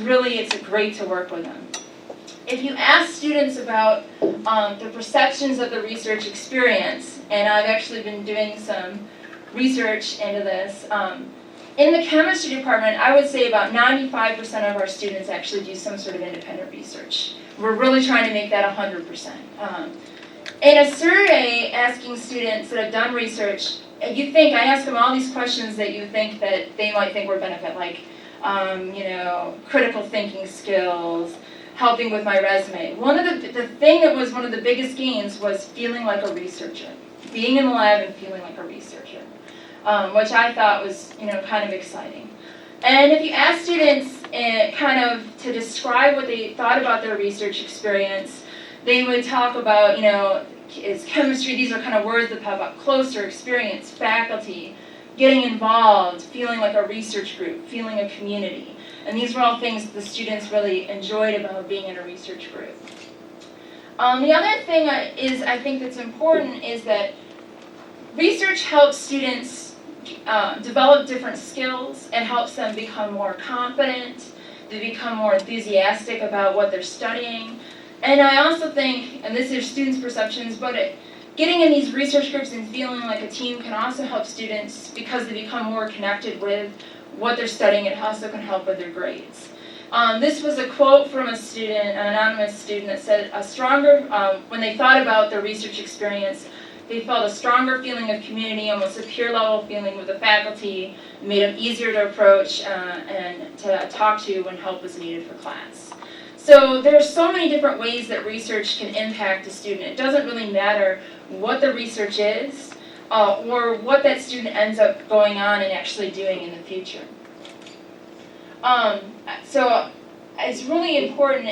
Really, it's great to work with them. If you ask students about the perceptions of the research experience, and I've actually been doing some research into this, in the chemistry department, I would say about 95% of our students actually do some sort of independent research. We're really trying to make that 100%. In a survey asking students that have done research, I ask them all these questions that you think that they might think would benefit, like, critical thinking skills, helping with my resume. The thing that was one of the biggest gains was feeling like a researcher, being in the lab and feeling like a researcher, which I thought was, kind of exciting. And if you ask students to describe what they thought about their research experience, they would talk about, is chemistry, these are kind of words that pop up, closer, experience, faculty, getting involved, feeling like a research group, feeling a community. And these were all things that the students really enjoyed about being in a research group. The other thing I think that's important is that research helps students develop different skills. It helps them become more confident, to become more enthusiastic about what they're studying. And I also think, and this is students' perceptions, but getting in these research groups and feeling like a team can also help students because they become more connected with what they're studying. It also can help with their grades. This was a quote from a student, an anonymous student, that said, when they thought about their research experience, they felt a stronger feeling of community, almost a peer level feeling with the faculty. It made them easier to approach and to talk to when help was needed for class. So there are so many different ways that research can impact a student. It doesn't really matter what the research is or what that student ends up going on and actually doing in the future. So it's really important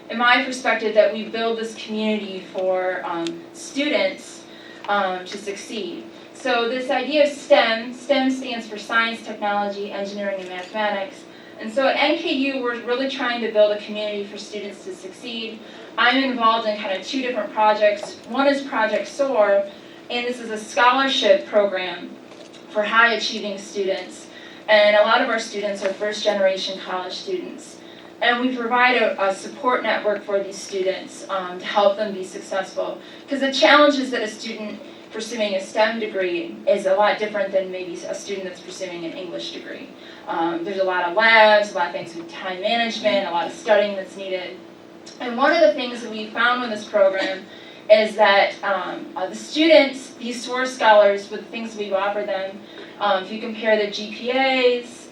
in my perspective that we build this community for students to succeed. So this idea of STEM stands for science, technology, engineering, and mathematics. And so at NKU, we're really trying to build a community for students to succeed. I'm involved in kind of two different projects. One is Project SOAR, and this is a scholarship program for high achieving students. And a lot of our students are first generation college students. And we provide a support network for these students to help them be successful. Because the challenges that a student pursuing a STEM degree is a lot different than maybe a student that's pursuing an English degree. There's a lot of labs, a lot of things with time management, a lot of studying that's needed. And one of the things that we found with this program is that the students, these SOAR scholars, with the things we've offered them, if you compare their GPAs,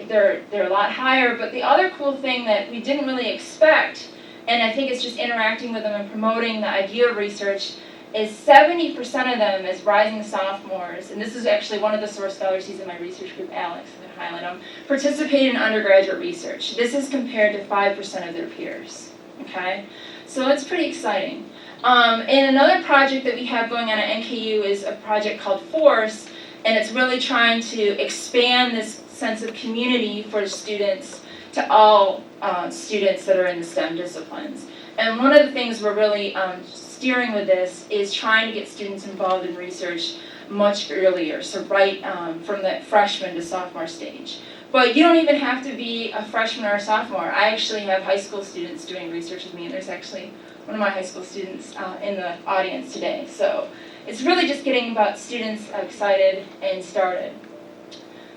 they're a lot higher. But the other cool thing that we didn't really expect, and I think it's just interacting with them and promoting the idea of research, is 70% of them as rising sophomores, and this is actually one of the SOAR scholars, he's in my research group, Alex, I'm going to highlight him, participate in undergraduate research. This is compared to 5% of their peers, okay? So it's pretty exciting. And another project that we have going on at NKU is a project called FORCE, and it's really trying to expand this sense of community for students to all students that are in the STEM disciplines. And one of the things we're really steering with this is trying to get students involved in research much earlier, so right from the freshman to sophomore stage. But you don't even have to be a freshman or a sophomore. I actually have high school students doing research with me, and there's actually one of my high school students in the audience today. So it's really just getting about students excited and started.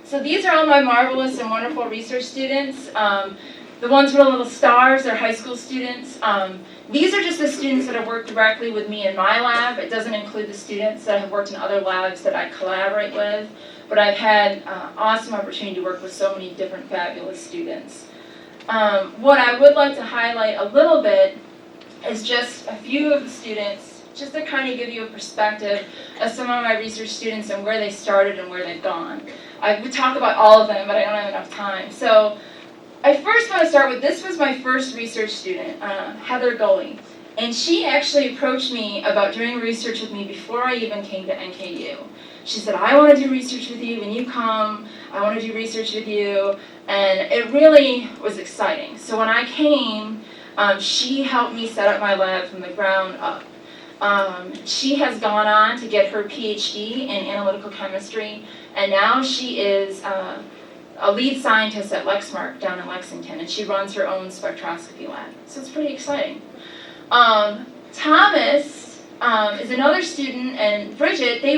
So these are all my marvelous and wonderful research students. The ones with the little stars are high school students. These are just the students that have worked directly with me in my lab. It doesn't include the students that have worked in other labs that I collaborate with. But I've had awesome opportunity to work with so many different fabulous students. What I would like to highlight a little bit is just a few of the students, just to kind of give you a perspective of some of my research students and where they started and where they've gone. I would talk about all of them, but I don't have enough time. So I first want to start with, this was my first research student, Heather Gully. And she actually approached me about doing research with me before I even came to NKU. She said, I want to do research with you when you come. I want to do research with you. And it really was exciting. So when I came, she helped me set up my lab from the ground up. She has gone on to get her PhD in analytical chemistry, and now she is a lead scientist at Lexmark down in Lexington, and she runs her own spectroscopy lab. So it's pretty exciting. Thomas is another student, and Bridget, they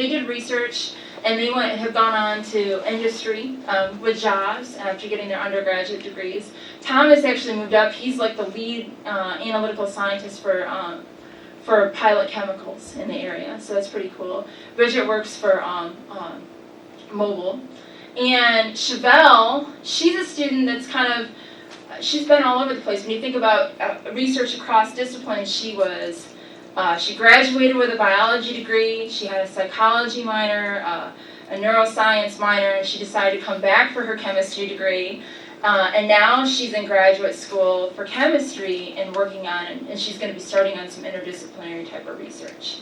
did research, and have gone on to industry with jobs after getting their undergraduate degrees. Thomas actually moved up. He's like the lead analytical scientist for Pilot Chemicals in the area, so that's pretty cool. Bridget works for Mobile. And Chevelle, she's a student that's she's been all over the place. When you think about research across disciplines, she graduated with a biology degree, she had a psychology minor, a neuroscience minor, and she decided to come back for her chemistry degree. And now she's in graduate school for chemistry and and she's going to be starting on some interdisciplinary type of research.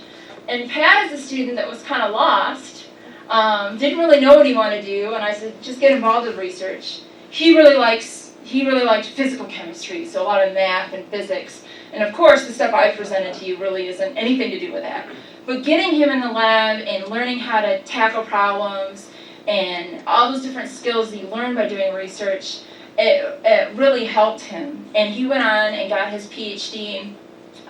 And Pat is a student that was kind of lost, didn't really know what he wanted to do, and I said, just get involved with research. He really liked physical chemistry, so a lot of math and physics. And of course, the stuff I presented to you really isn't anything to do with that. But getting him in the lab and learning how to tackle problems and all those different skills that you learn by doing research, it really helped him. And he went on and got his PhD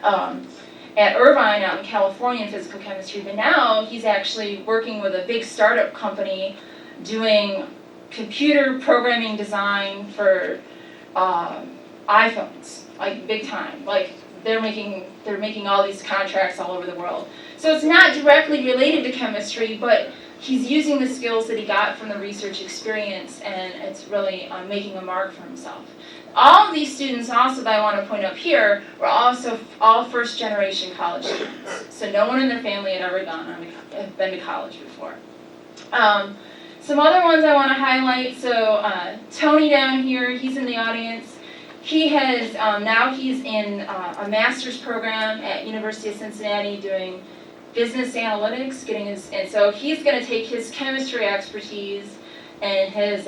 at Irvine out in California in physical chemistry, but now he's actually working with a big startup company doing computer programming design for iPhones, like big time. Like they're making all these contracts all over the world. So it's not directly related to chemistry, but he's using the skills that he got from the research experience, and it's really making a mark for himself. All of these students also that I want to point out here were also all first-generation college students. So no one in their family had ever been to college before. Some other ones I want to highlight. So Tony down here, he's in the audience. He has now he's in a master's program at University of Cincinnati doing business analytics, and so he's going to take his chemistry expertise and his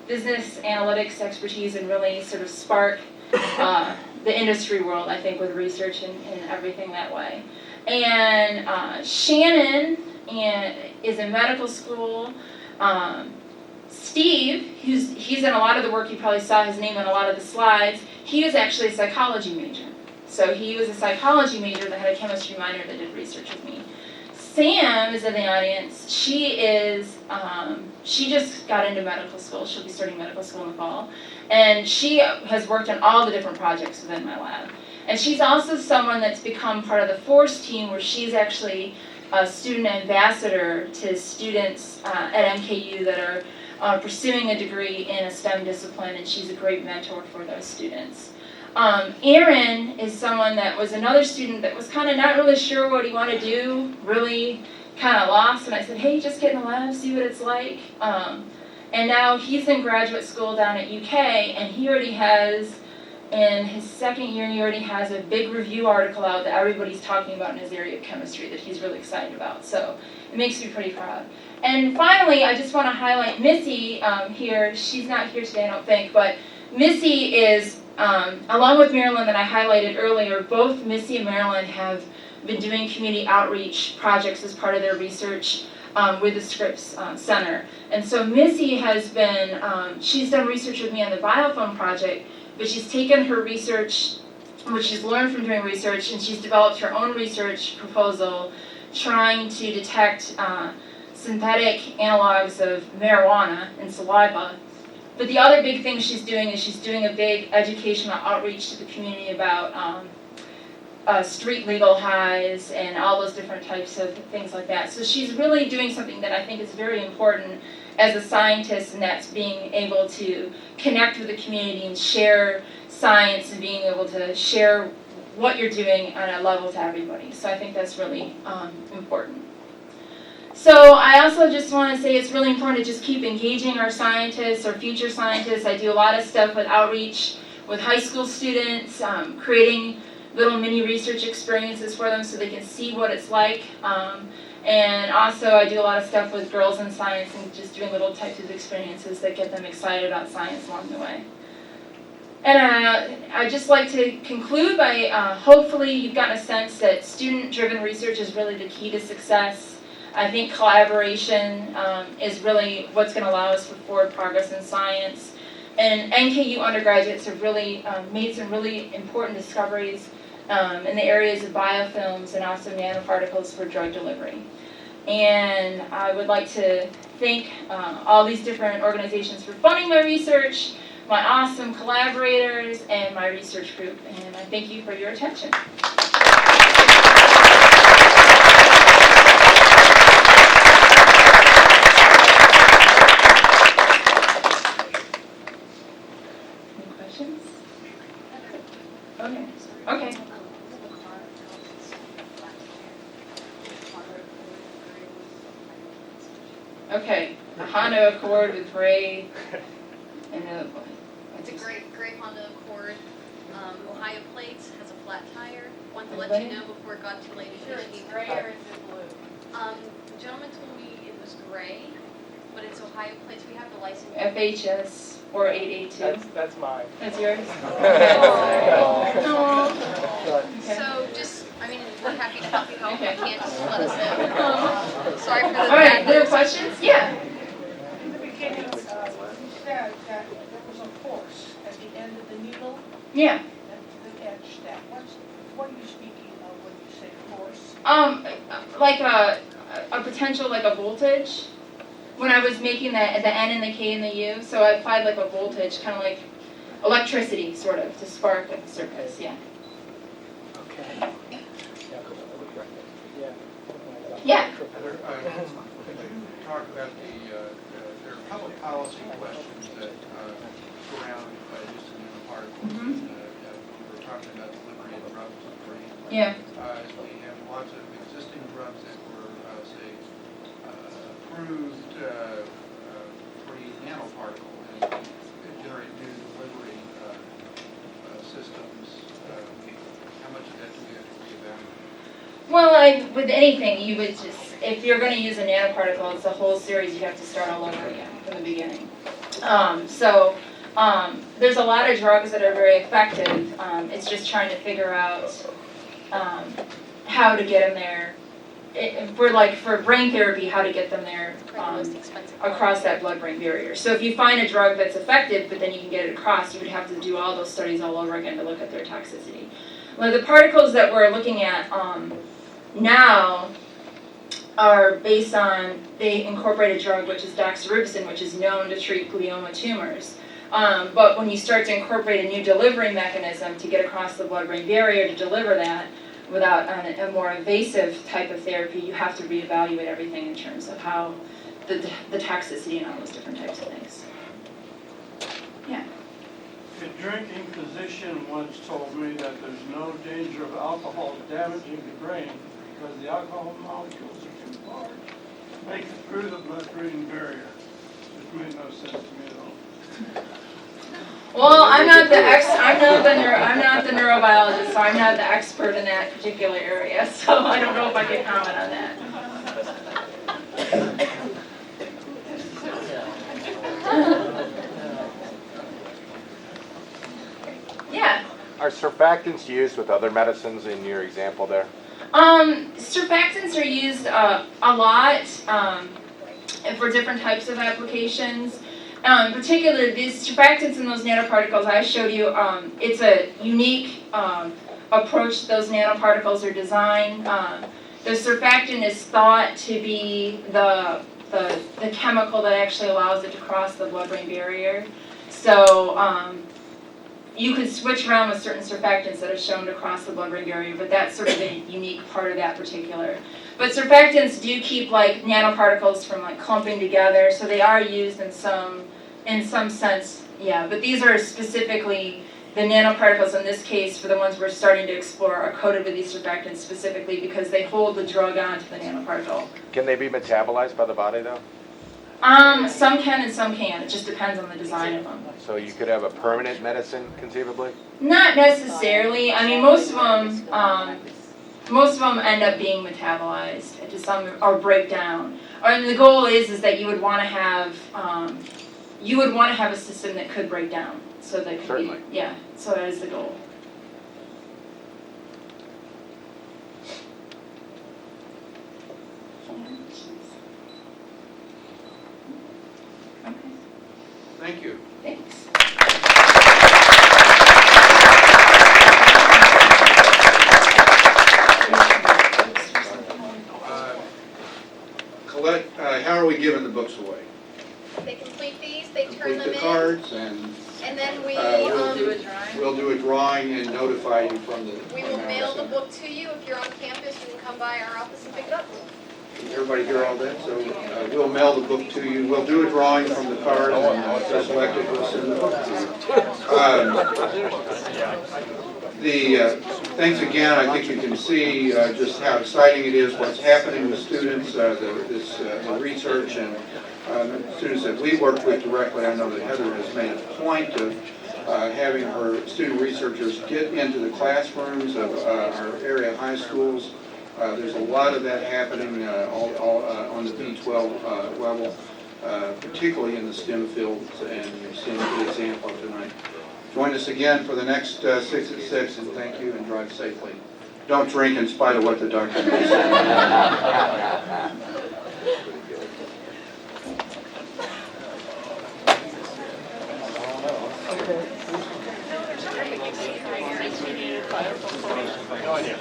business analytics expertise and really sort of spark the industry world, I think, with research and everything that way. And Shannon is in medical school. Steve, he's in a lot of the work, you probably saw his name on a lot of the slides, he was actually a psychology major. So he was a psychology major that had a chemistry minor that did research with me. Sam is in the audience. She just got into medical school. She'll be starting medical school in the fall. And she has worked on all the different projects within my lab. And she's also someone that's become part of the FORCE team, where she's actually a student ambassador to students at MKU that are pursuing a degree in a STEM discipline, and she's a great mentor for those students. Aaron is someone that was another student that was kind of not really sure what he wanted to do, really kind of lost, and I said, hey, just get in the lab, see what it's like. And now he's in graduate school down at UK, and he already has, in his second year, he already has a big review article out that everybody's talking about in his area of chemistry that he's really excited about. So it makes me pretty proud. And finally, I just want to highlight Missy here. She's not here today, I don't think, but Missy is, along with Marilyn that I highlighted earlier, both Missy and Marilyn have been doing community outreach projects as part of their research with the Scripps Center. And so Missy has been, she's done research with me on the Biophone project, but she's taken her research, what she's learned from doing research, and she's developed her own research proposal trying to detect synthetic analogs of marijuana in saliva. But the other big thing she's doing is she's doing a big educational outreach to the community about street legal highs and all those different types of things like that. So she's really doing something that I think is very important as a scientist, and that's being able to connect with the community and share science and being able to share what you're doing on a level to everybody. So I think that's really important. So I also just want to say it's really important to just keep engaging our scientists, our future scientists. I do a lot of stuff with outreach with high school students, creating little mini research experiences for them so they can see what it's like. And also I do a lot of stuff with girls in science and just doing little types of experiences that get them excited about science along the way. And I'd just like to conclude by hopefully you've gotten a sense that student-driven research is really the key to success. I think collaboration is really what's going to allow us to forward progress in science. And NKU undergraduates have really made some really important discoveries in the areas of biofilms and also nanoparticles for drug delivery. And I would like to thank all these different organizations for funding my research, my awesome collaborators, and my research group. And I thank you for your attention. Any questions? Okay. Okay. Okay, a Honda Accord with gray and It's a great Honda Accord. Ohio Plates has a flat tire. Want to let you know before it got too late. Sure, it's gray or is it blue? The gentleman told me it was gray, but it's Ohio Plates. We have the license. FHS or 882. That's mine. That's yours? Okay. So just, I mean, we're happy to help you help. Okay. You can't just let us know. Sorry for the All right, bad other news. questions? Yeah. In the beginning, you said that there was a force at the end of the needle Yeah. that etched that. What are you speaking of when you say force? Like a potential, like a voltage. When I was making the N and the K and the U, so I applied like a voltage, kind of like electricity, sort of, to spark a surface. Yeah. Okay. Yeah. Could you talk about there are public policy questions that surround use of nanoparticles. Mhm. We were talking about delivery of drugs to the brain. Yeah. We have lots of existing drugs that were, say, approved for the nanoparticle and generate new delivery systems. How much of that do we have to reevaluate? Well, with anything, you would just, if you're going to use a nanoparticle, it's a whole series, you have to start all over again from the beginning. There's a lot of drugs that are very effective. It's just trying to figure out how to get them there. For brain therapy, how to get them there Most expensive. across that blood-brain barrier. So if you find a drug that's effective, but then you can get it across, you would have to do all those studies all over again to look at their toxicity. Well, the particles that we're looking at now are based on, they incorporate a drug which is doxorubicin, which is known to treat glioma tumors. But when you start to incorporate a new delivery mechanism to get across the blood-brain barrier to deliver that without a more invasive type of therapy, you have to reevaluate everything in terms of how the toxicity and all those different types of things. Yeah. A drinking physician once told me that there's no danger of alcohol damaging the brain because the alcohol molecules are too large to make it through the blood-brain barrier, which made no sense to me at all. Well, I'm not the neurobiologist, so I'm not the expert in that particular area. So I don't know if I can comment on that. Yeah. Are surfactants used with other medicines in your example there? Surfactants are used a lot for different types of applications. Particularly these surfactants in those nanoparticles I showed you, it's a unique approach those nanoparticles are designed. The surfactant is thought to be the chemical that actually allows it to cross the blood-brain barrier. So you could switch around with certain surfactants that are shown to cross the blood-brain barrier, but that's sort of a unique part of that particular. But surfactants do keep like nanoparticles from like clumping together, so they are used in some sense, yeah. But these are specifically the nanoparticles in this case, for the ones we're starting to explore, are coated with these surfactants specifically because they hold the drug onto the nanoparticle. Can they be metabolized by the body though? Some can and some can't. It just depends on the design of them. So you could have a permanent medicine conceivably? Not necessarily. I mean, most of them end up being metabolized to some or break down. And the goal is that you would want to have a system that could break down, so that could Certainly. be, yeah. So that is the goal. Thank you. Thanks. Colette, how are we giving the books away? They complete these, they turn Complete them the in, cards, and then we, we'll do a drawing and notify you from the. we will mail the book to you. If you're on campus, you can come by our office and pick it up. Everybody hear all that? So we'll mail the book to you. We'll do a drawing from the cards, and if they're selected, we'll send the book to you. Thanks again. I think you can see just how exciting it is, what's happening with students, the research, and students that we work with directly. I know that Heather has made a point of having her student researchers get into the classrooms of our area high schools. There's a lot of that happening all on the B12 level, particularly in the STEM fields, and you've seen a good example tonight. Join us again for the next 6 at 6, and thank you, and drive safely. Don't drink in spite of what the doctor may say. No idea.